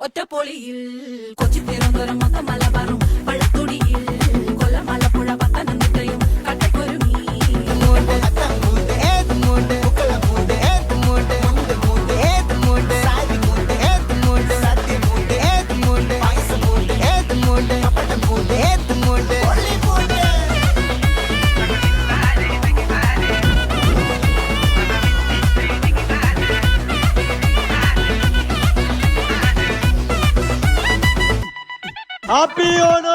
ഒറ്റപ്പൊളിയിൽ കൊച്ചി തിരുവനന്തപുരം മൊത്തം മലബാറും പള്ളത്തൊടിയിൽ കൊല്ലം ആലപ്പുഴ പത്തനംതിട്ടയും കട്ടക്കൊരുങ്ങി ഹാപ്പി ഓണം.